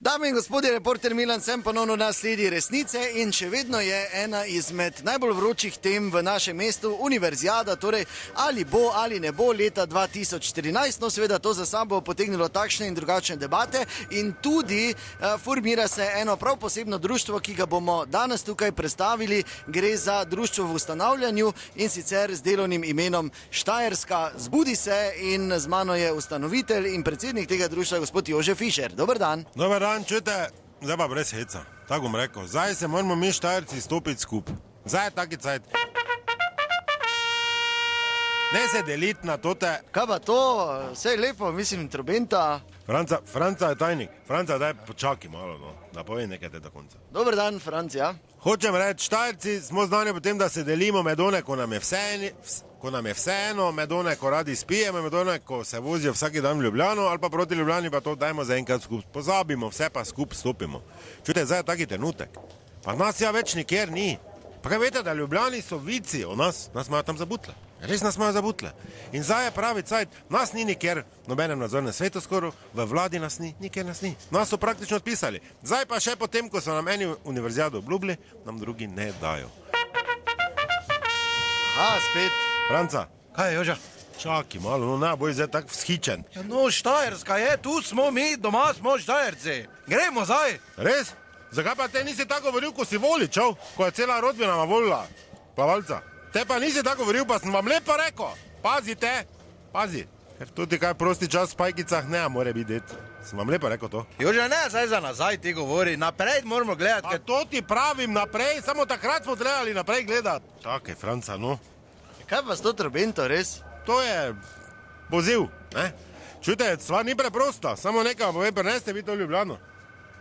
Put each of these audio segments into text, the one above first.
Dame in gospodje, reporter Milan sem ponovno na sledi resnice in še vedno je ena izmed najbolj vročih tem v našem mestu univerzijada, torej ali bo ali ne bo leta 2014, no seveda to za sabo potegnilo takšne in drugačne debate in tudi formira se eno prav posebno društvo, ki ga bomo danes tukaj predstavili, gre za društvo v ustanavljanju in sicer z delovnim imenom Štajerska zbudi se in z mano je ustanovitelj in predsednik tega društva gospod Jože Fišer. Dober dan. Dobar dan, čujte, zdaj pa brez heca, tako bom rekel, zdaj se moramo mi Štajerci stopiti skupaj, zdaj je taki cajt. Ne se deliti na tote. Kaj pa to, vse je lepo, mislim, trobenta. Franca je tajnik, Franca daj počaki malo, no, da povej nekaj te do konca. Dober dan, Francija. Hočem reči, Štajerci smo znani po tem, da se delimo med one, ko nam je vseeno, med one, ko radi spijemo, med one, ko se vozijo vsaki dan v Ljubljano ali pa proti Ljubljani, pa to dajmo za enkrat skupaj, pozabimo, vse pa skupaj stopimo. Čujte, zdaj je taki trenutek, pa nas ja več nikjer ni. Pa kaj veste, da Ljubljani so vici o nas imajo tam zabutle. Res nas imajo zabutle. In zdaj je pravi cajt, nas ni nikjer, nobenem nadzornem svetu skoro, v vladi nas ni, nikjer nas ni. Nas so praktično odpisali. Zdaj pa še potem, ko so nam eni univerzijado obljubili, nam drugi ne dajo. Aha, spet. Franca. Kaj je, Joža? Čaki malo, no ne boj zdaj tak vzhičen. Ja, no, Štajerska je, tu smo mi, doma smo Štajerci. Gremo zdaj. Res? Zakaj pa te nisi tako govoril, ko si voličev, ko je cela rodbina volila plavalca? Te pa nisi tako govoril, pa sem vam lepo rekel. Pazite, pazi. Ker tudi kaj prosti čas v spajkicah ne more biti. Sem vam lepo rekel to. Joža, ne, zdaj za nazaj ti govori, naprej moramo gledati. Pa to ti pravim naprej, samo takrat smo trebali naprej gledati. Take, Franca, no. Kaj pa s to trobento, res? To je poziv, ne? Čujte, stvar ni preprosta, samo nekaj vam povem, preneste vi to v Ljubljano.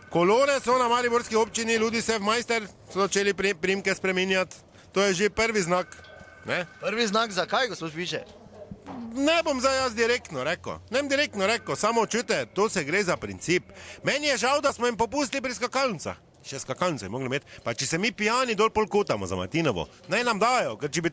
Kolone so na mariborski občini, ljudi se v majster so začeli primke spreminjati. To je že prvi znak, ne? Prvi znak zakaj, gospod Fišer? Ne bom zdaj jaz direktno rekel, samo čujte, to se gre za princip. Meni je žal, da smo jim popustili pri skakalnicah. Še skakalnice je mogli imeti, pa če se mi pijani dol polkotamo za Martinovo, naj nam dajo, ker če bi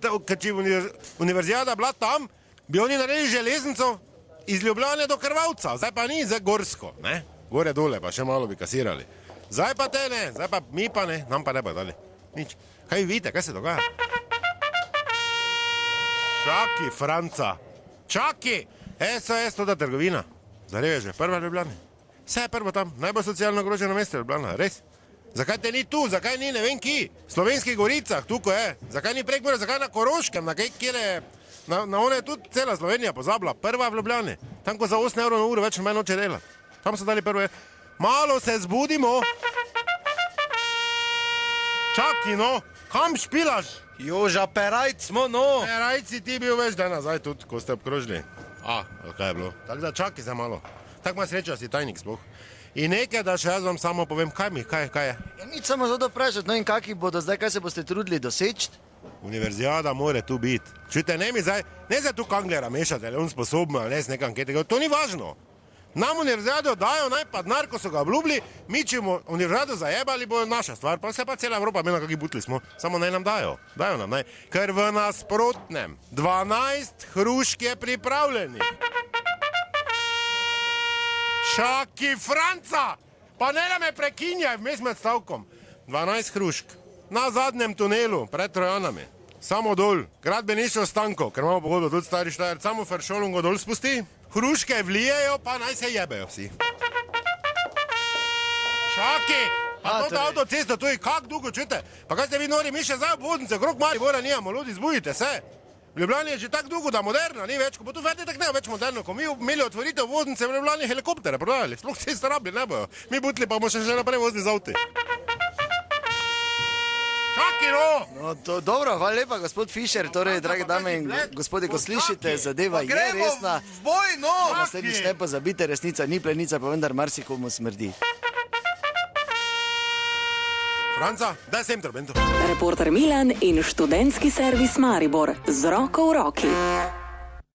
univerzijada bila tam, bi oni naredili železnico iz Ljubljane do Krvavca, zdaj pa ni, zdaj gorsko, ne? Gore dole, pa še malo bi kasirali. Zdaj pa te ne, zdaj pa mi pa ne, nam pa ne pa dali. Nič. Kaj vidite, kaj se dogaja? Čaki, Franca. Čaki! SOS, to da trgovina. Zareveže, prva Ljubljana. Vse je prvo tam, najbolj socialno ogroženo mesto Ljubljana, res. Zakaj te ni tu, zakaj ni ne vem ki, v Slovenskih goricah, tu ko je. Zakaj ni Prekmurje, zakaj na Koroškem, na kaj kjer je, na one je tudi cela Slovenija pozabila, prva v Ljubljani. Tam ko za 8 € na uro več manj noče delati. Tam so dali prvo je. Malo se zbudimo. Čaki, no, kam špilaš? Joža, perajc smo, no. Perajci ti bil več dan nazaj tudi, ko ste obkrožili. Kaj je bilo? Tako da čaki za malo. Tako ima sreča, si tajnik sploh. In nekaj, da še jaz vam samo povem, kaj je? Ja, nič samo zato vprašati, no in kaki bodo zdaj, kaj se boste trudili doseči? Univerzijada more tu biti. Čujte, ne zdaj tu Kanglera mešati, ali on sposobno, ali ne z nekam anketega, to ni važno. Nam univerzijado dajo naj pa denar, ko so ga obljubili, mi čemo univerzijado zajebali, bo naša stvar, pa se pa cela Evropa imela, kakvi butli smo, samo naj nam dajo nam naj, ker v nasprotnem 12 hrušk je pripravljenih. Čaki, Franca, pa ne da me prekinjaj vmes med stavkom. 12 hrušk, na zadnjem tunelu, pred Trojanami, samo dol, gradbeništvo Stanko, ker imamo pogodbo tudi stari Štajer, samo Feršolun go dol spusti. Hruške vlijejo, pa naj se jebejo vsi. Čaki! Pa to avtocesto, to je kak dolgo, čujte? Pa kaj ste vi nori, mi še zdaj obvoznice, okrog Maribora nijamo, ljudi, zbudite se. V Ljubljani je že tako dolgo, da moderna, ni več, ko bo tu vedete, tako ne več moderno, ko mi imeli otvorite obvoznice v Ljubljani helikoptere prodajali, sploh ceste rabili ne bojo. Mi butli pa bomo še naprej vozili z avti. Čaki, no! No, dobro, hvala lepa, gospod Fišer, torej, drage dame in gospodje, ko slišite, zadeva je resna. Gremo v boj, no! Naslednjič ne pozabite, resnica ni plenica, pa vendar marsikomu smrdi. Franca, daj sem trobento. Reporter Milan in študentski servis Maribor z roko v roki.